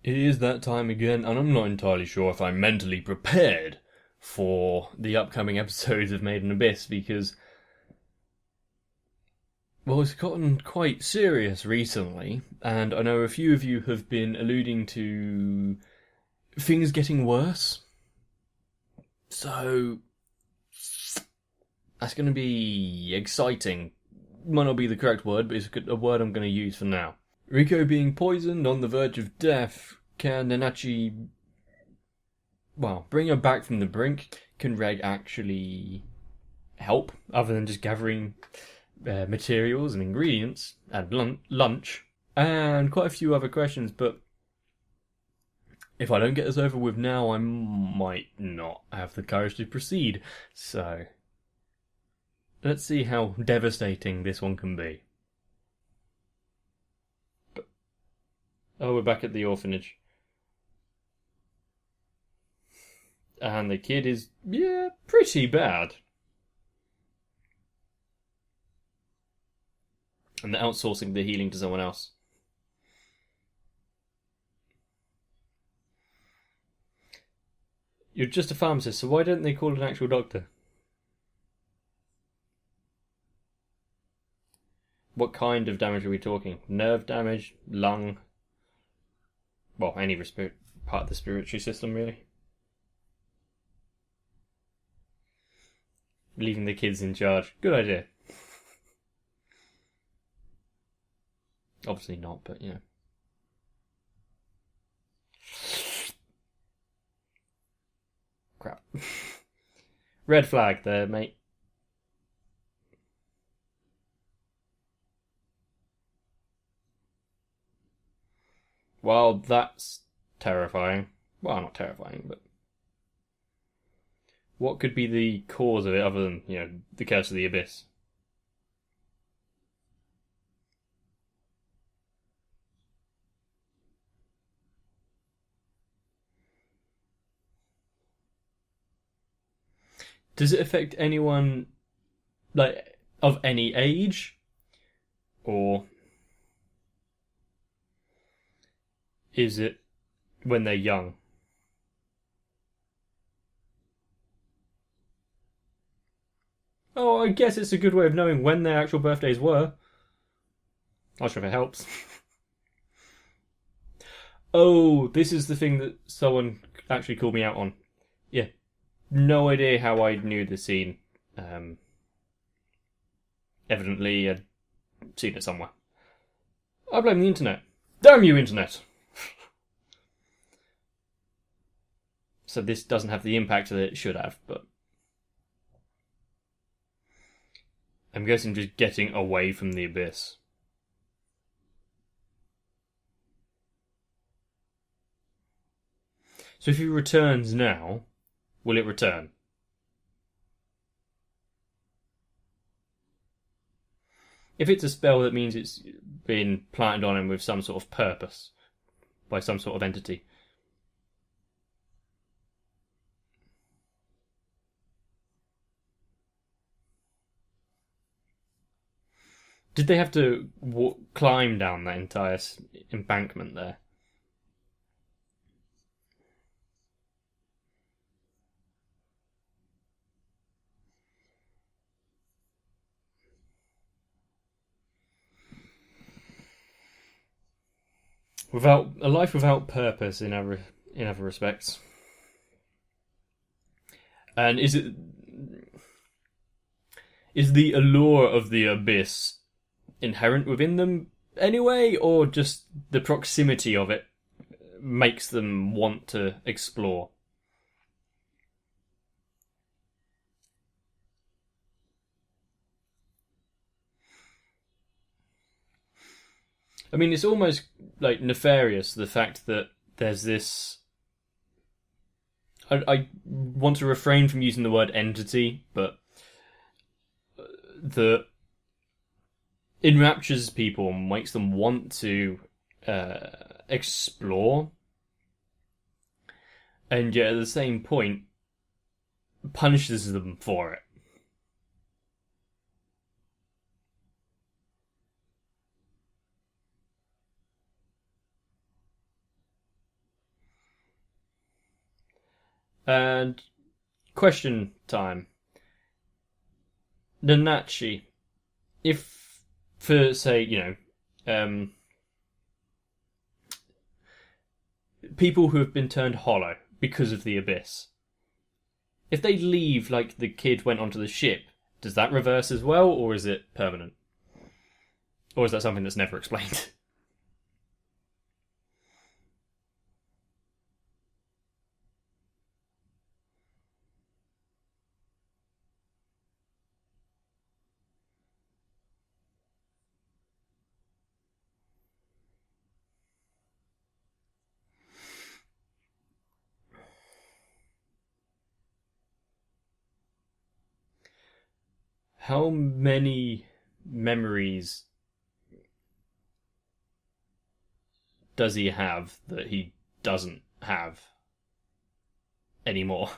It is that time again, and I'm not entirely sure if I'm mentally prepared for the upcoming episodes of Made in Abyss, because, well, it's gotten quite serious recently, and I know a few of you have been alluding to things getting worse. So, that's going to be exciting. Might not be the correct word, but it's a word I'm going to use for now. Rico being poisoned on the verge of death. Can Nenachi, well, bring her back from the brink? Can Reg actually help, other than just gathering materials and ingredients and lunch? And quite a few other questions, but if I don't get this over with now, I might not have the courage to proceed. So, let's see how devastating this one can be. Oh, we're back at the orphanage. And the kid is, yeah, pretty bad. And they're outsourcing the healing to someone else. You're just a pharmacist, so why don't they call an actual doctor? What kind of damage are we talking? Nerve damage? Lung? Well, any part of the respiratory system, really. Leaving the kids in charge. Good idea. Obviously not, but you know. Crap. Red flag there, mate. Well, that's terrifying. Well, not terrifying, but what could be the cause of it other than, you know, the curse of the abyss? Does it affect anyone, like, of any age? Or is it when they're young? Oh, I guess it's a good way of knowing when their actual birthdays were. Not sure if it helps. Oh, this is the thing that someone actually called me out on. Yeah, no idea how I knew the scene. Evidently, I'd seen it somewhere. I blame the internet. Damn you, internet! So this doesn't have the impact that it should have, but I'm guessing just getting away from the abyss. So if he returns now, will it return? If it's a spell, that means it's been planted on him with some sort of purpose by some sort of entity. Did they have to climb down that entire embankment there? Without a life without purpose in other respects. And is the allure of the abyss inherent within them anyway, or just the proximity of it makes them want to explore? I mean, it's almost like nefarious, the fact that there's this. I want to refrain from using the word entity, but that enraptures people and makes them want to explore, and yet at the same point punishes them for it. And question time. Nanachi, if for say, people who have been turned hollow because of the abyss, if they leave like the kid went onto the ship, does that reverse as well, or is it permanent? Or is that something that's never explained? How many memories does he have that he doesn't have anymore?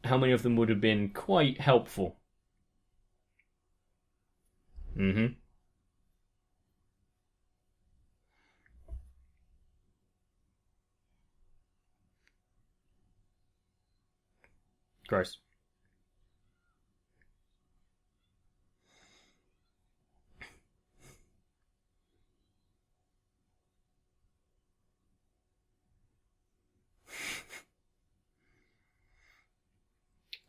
How many of them would have been quite helpful? Mm-hmm. Gross.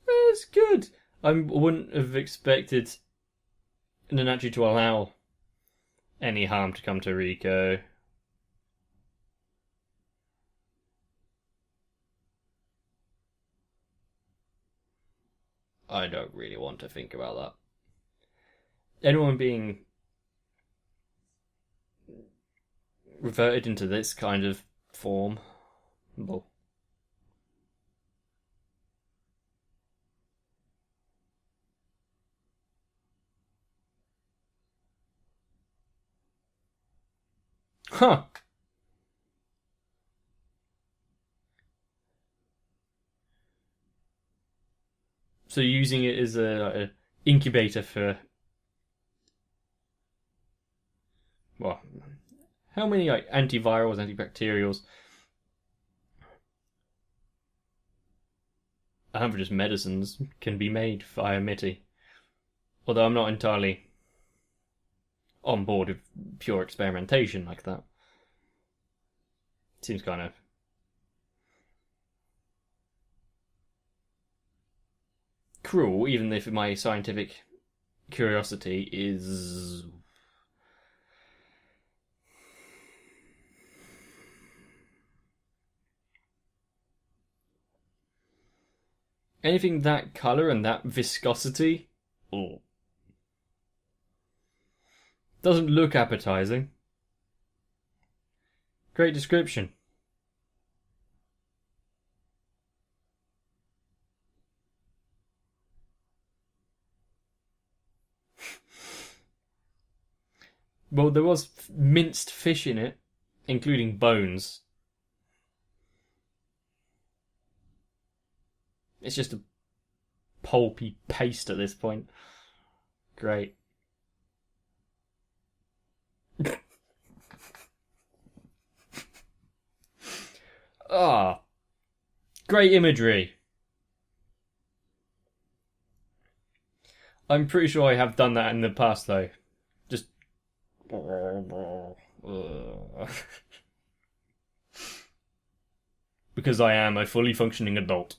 It's good. I wouldn't have expected Nanachi to allow any harm to come to Rico. I don't really want to think about that. Anyone being reverted into this kind of form, well, huh? So using it as a incubator for, well, how many like antivirals, antibacterials? Just medicines can be made via MITI. Although I'm not entirely on board with pure experimentation like that. Seems kind of cruel, even if my scientific curiosity is anything that colour and that viscosity. Oh, doesn't look appetizing. Great description. Well, there was minced fish in it, including bones. It's just a pulpy paste at this point. Great. Ah, great imagery. I'm pretty sure I have done that in the past, though. Just. Because I am a fully functioning adult.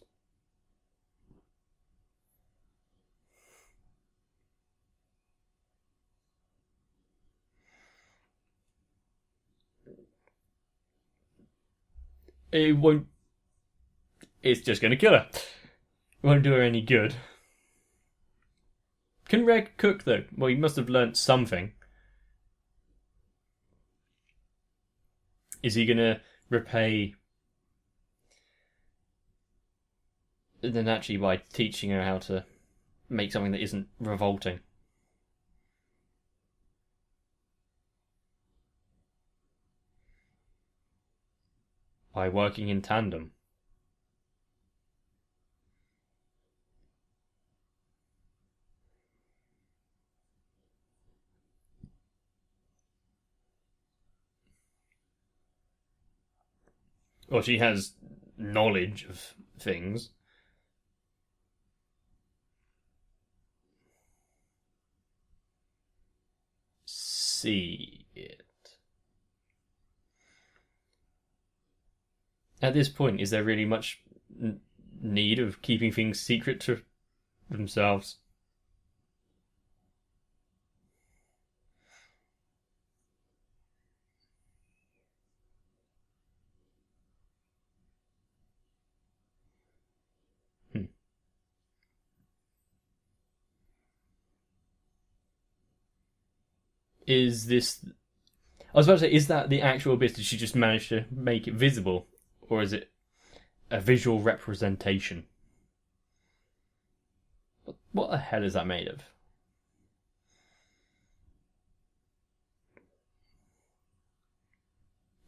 It won't. It's just gonna kill her. It won't do her any good. Can Reg cook, though? Well, he must have learnt something. Is he gonna repay Nanachi by teaching her how to make something that isn't revolting? By working in tandem. Well, she has knowledge of things. See it. At this point, is there really much need of keeping things secret to themselves? Hmm. Is this? I was about to say, is that the actual abyss? Did she just manage to make it visible, or is it a visual representation? What the hell is that made of?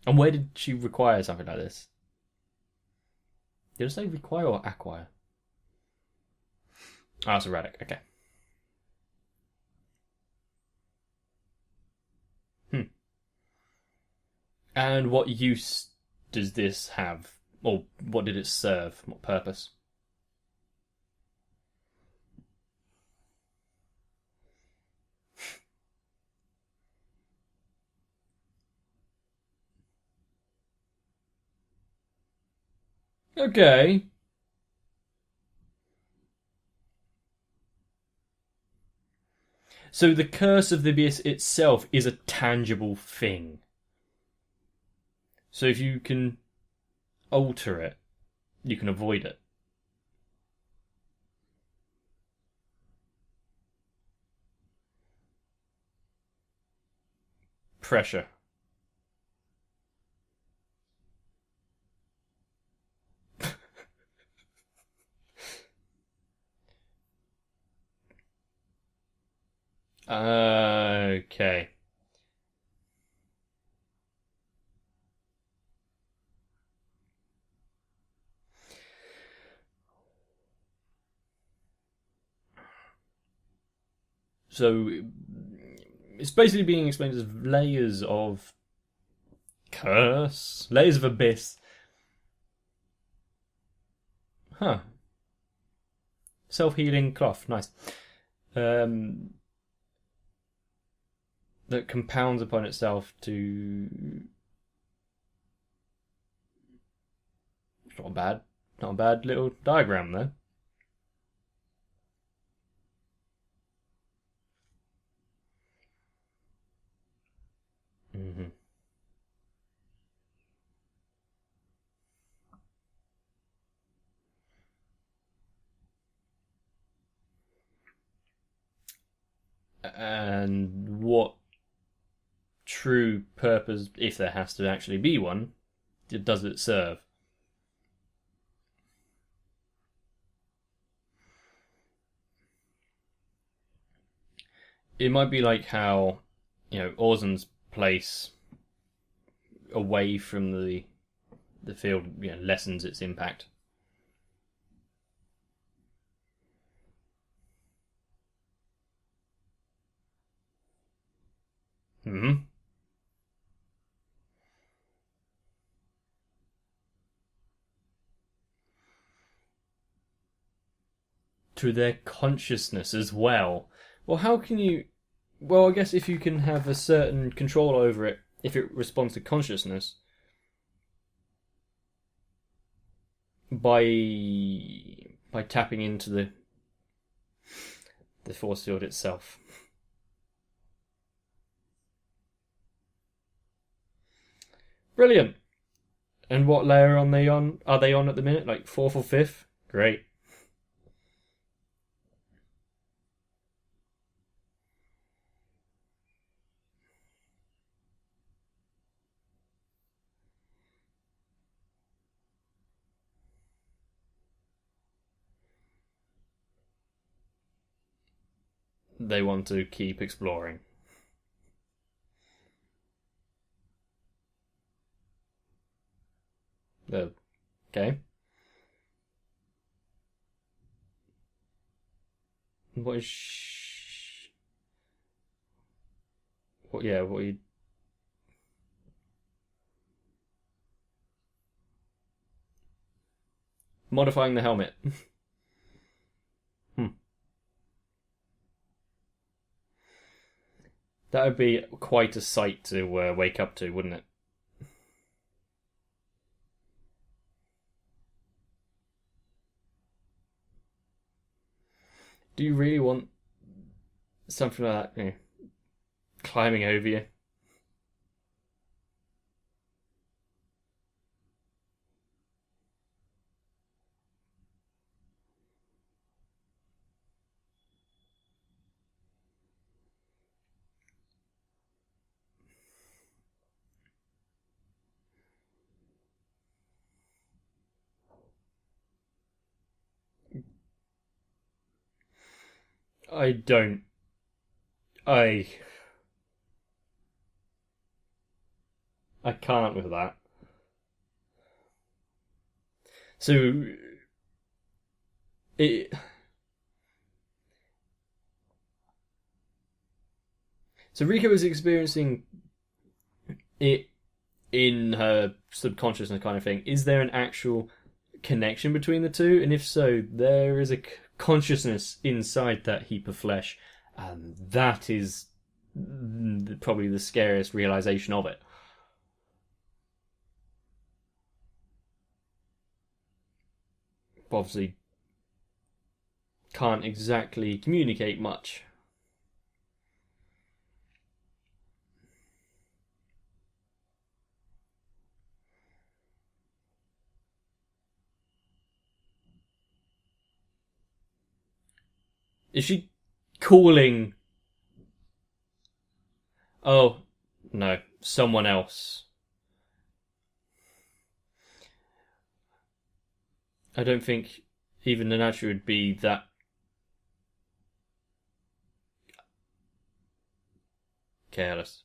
And where did she require something like this? Did I say require or acquire? Ah, it's erratic. Okay. Hmm. And what use does this have? Or what did it serve? What purpose? Okay. So the curse of the abyss itself is a tangible thing. So if you can alter it, you can avoid it. Pressure. Okay. So it's basically being explained as layers of curse, layers of abyss. Huh. Self-healing cloth, nice. Um, that compounds upon itself to. It's not bad. Not a bad little diagram there. Mm-hmm. And what true purpose, if there has to actually be one, does it serve? It might be like how, Orzum's place away from the field, lessens its impact. Hmm. To their consciousness as well. Well, how can you? Well, I guess if you can have a certain control over it, if it responds to consciousness by tapping into the force field itself. Brilliant. And what layer are they on? Are they on at the minute? Like fourth or fifth? Great. They want to keep exploring. Okay. What is? What? Yeah. What? You, Modifying the helmet. Hmm. That would be quite a sight to wake up to, wouldn't it? Do you really want something like that, climbing over you? I don't. I. I can't with that. So it. So Riko is experiencing it in her subconsciousness, kind of thing. Is there an actual connection between the two? And if so, there is a consciousness inside that heap of flesh, and that is probably the scariest realization of it. Obviously, can't exactly communicate much. Is she calling? Oh, no, someone else. I don't think even Nanachi would be that careless.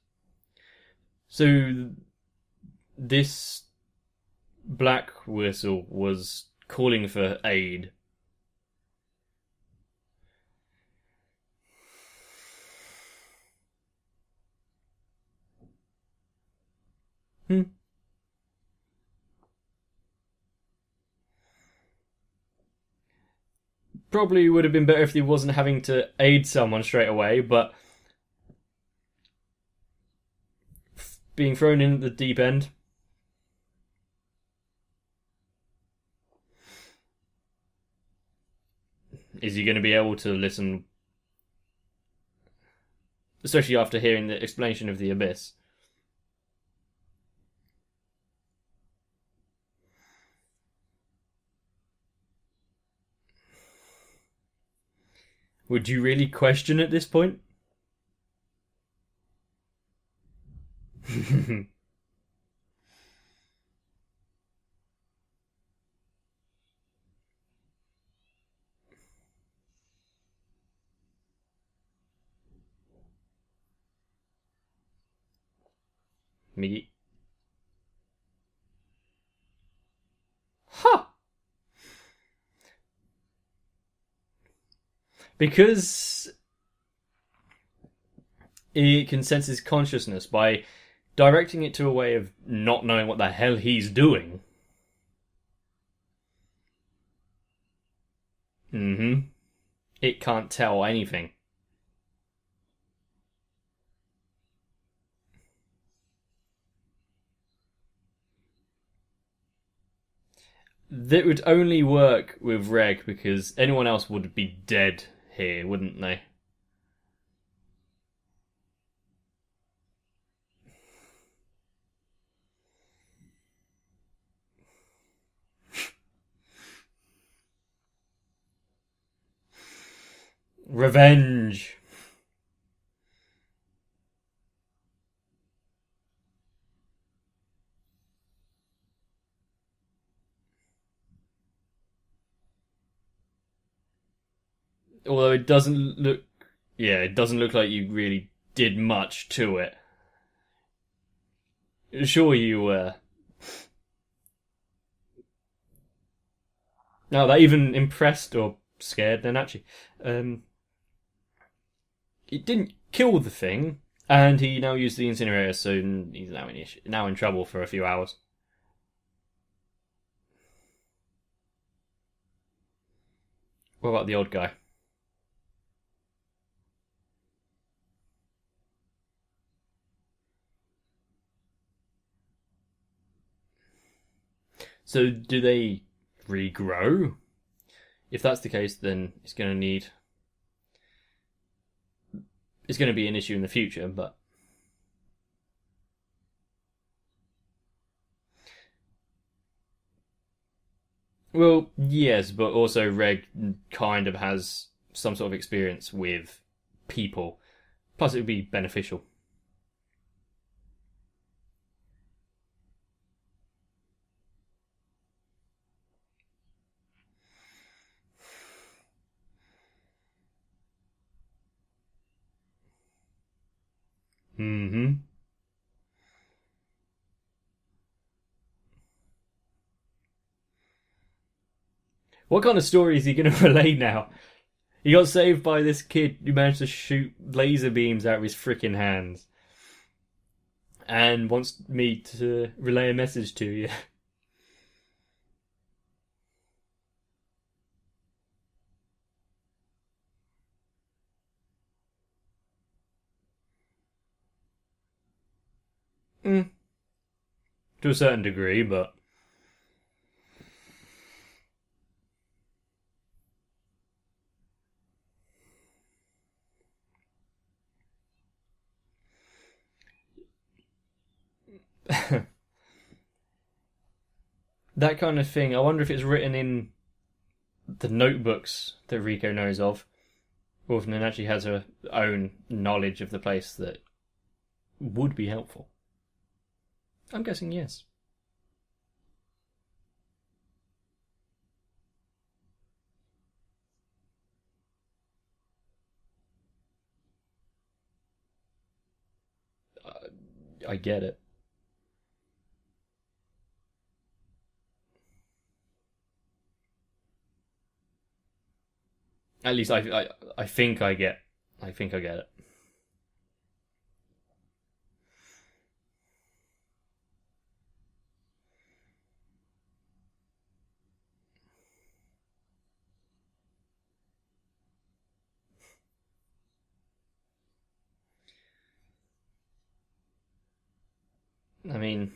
So this black whistle was calling for aid. Hmm. Probably would have been better if he wasn't having to aid someone straight away, but being thrown in at the deep end. Is he going to be able to listen? Especially after hearing the explanation of the abyss. Would you really question at this point? Me. Huh. Because it can sense his consciousness by directing it to a way of not knowing what the hell he's doing. Mm-hmm. It can't tell anything. That would only work with Reg because anyone else would be dead here, wouldn't they? Revenge. Although it doesn't look, yeah, it doesn't look like you really did much to it. Sure, you were. No, that even impressed or scared Nenachi. It didn't kill the thing, and he now used the incinerator, so he's now in trouble for a few hours. What about the old guy? So do they regrow? If that's the case, then it's going to be an issue in the future. But well, yes, but also Reg kind of has some sort of experience with people. Plus, it would be beneficial. Mm-hmm. What kind of story is he going to relay now? He got saved by this kid who managed to shoot laser beams out of his freaking hands, and wants me to relay a message to you. Mm, to a certain degree, but that kind of thing. I wonder if it's written in the notebooks that Rico knows of, or if Nanachi has her own knowledge of the place that would be helpful. I'm guessing yes. I get it. At least I think I get. I think I get it. I mean,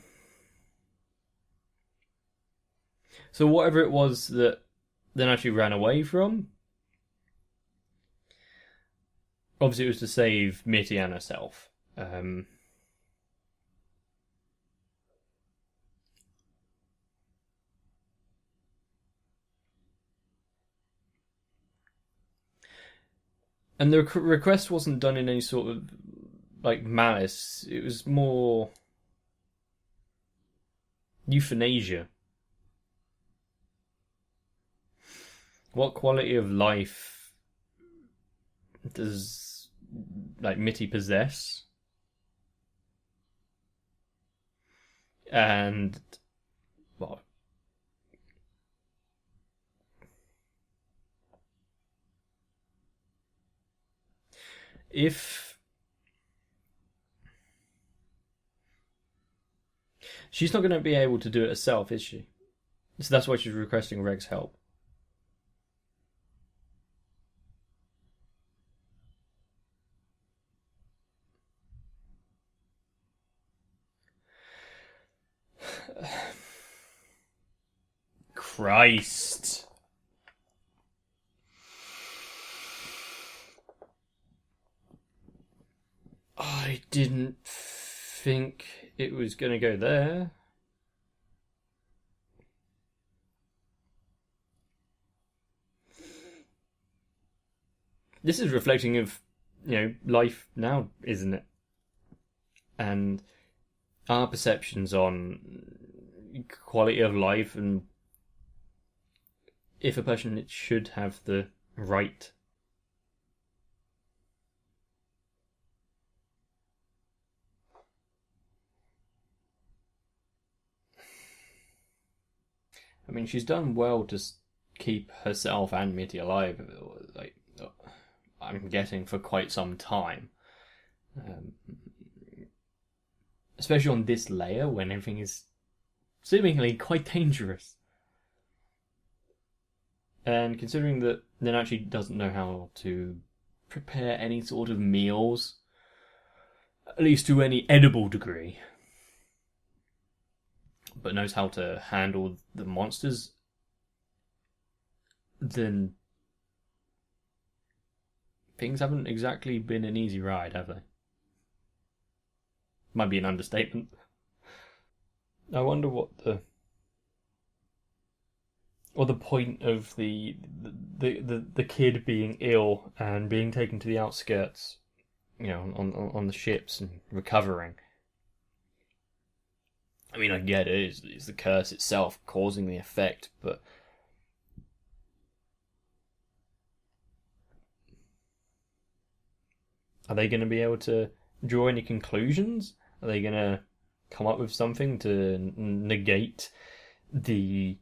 so whatever it was that then actually ran away from, obviously it was to save Mitty and herself. And the request wasn't done in any sort of like malice. It was more euthanasia. What quality of life does like Mitty possess? And well, if she's not going to be able to do it herself, is she? So that's why she's requesting Reg's help. Christ. I didn't think it was going to go there. This is reflecting of, life now, isn't it? And our perceptions on quality of life and if a person should have the right. I mean, she's done well to keep herself and Mitty alive, like, I'm guessing for quite some time. Um, Especially on this layer when everything is seemingly quite dangerous. And considering that Nenachi doesn't know how to prepare any sort of meals, at least to any edible degree, but knows how to handle the monsters, then things haven't exactly been an easy ride, have they? Might be an understatement. I wonder what the point of the kid being ill and being taken to the outskirts, on the ships and recovering. I mean, I get it. It's the curse itself causing the effect, but are they going to be able to draw any conclusions? Are they going to come up with something to negate the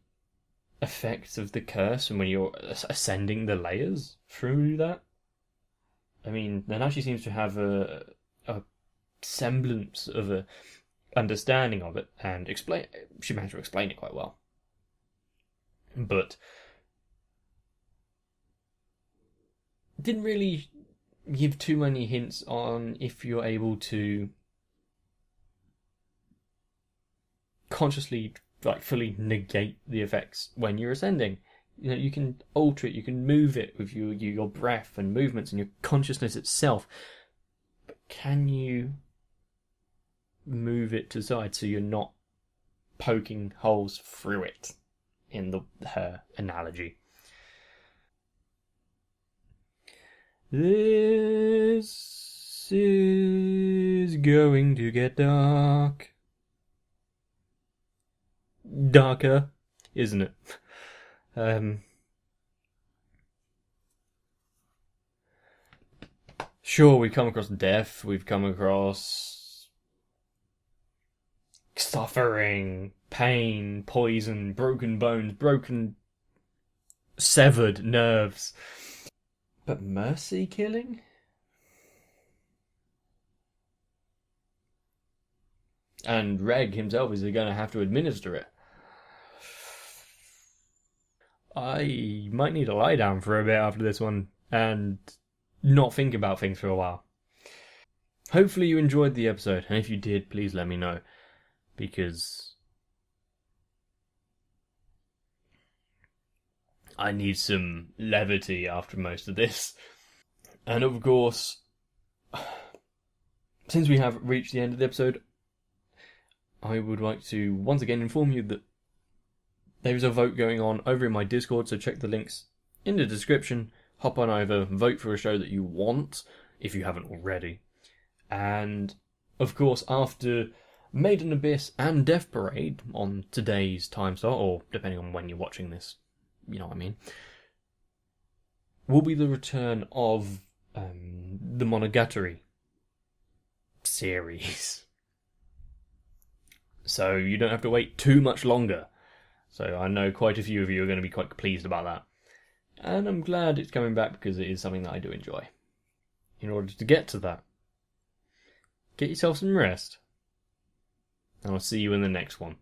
effects of the curse and when you're ascending the layers through that? I mean, Nanashi seems to have a semblance of a understanding of it and explain. She managed to explain it quite well, but didn't really give too many hints on if you're able to consciously, like, fully negate the effects when you're ascending. You can alter it, you can move it with your breath and movements and your consciousness itself. But can you move it to the side so you're not poking holes through it, in her analogy? This is going to get dark. Darker, isn't it? Sure, we've come across death, we've come across suffering, pain, poison, broken bones, severed nerves. But mercy killing? And Reg himself is going to have to administer it. I might need to lie down for a bit after this one and not think about things for a while. Hopefully you enjoyed the episode, and if you did, please let me know, because I need some levity after most of this. And of course, since we have reached the end of the episode, I would like to once again inform you that there is a vote going on over in my Discord, so check the links in the description. Hop on over, vote for a show that you want, if you haven't already. And, of course, after Maiden Abyss and Death Parade on today's time slot, or depending on when you're watching this, you know what I mean, will be the return of the Monogatari series. So you don't have to wait too much longer. So I know quite a few of you are going to be quite pleased about that. And I'm glad it's coming back because it is something that I do enjoy. In order to get to that, get yourself some rest. And I'll see you in the next one.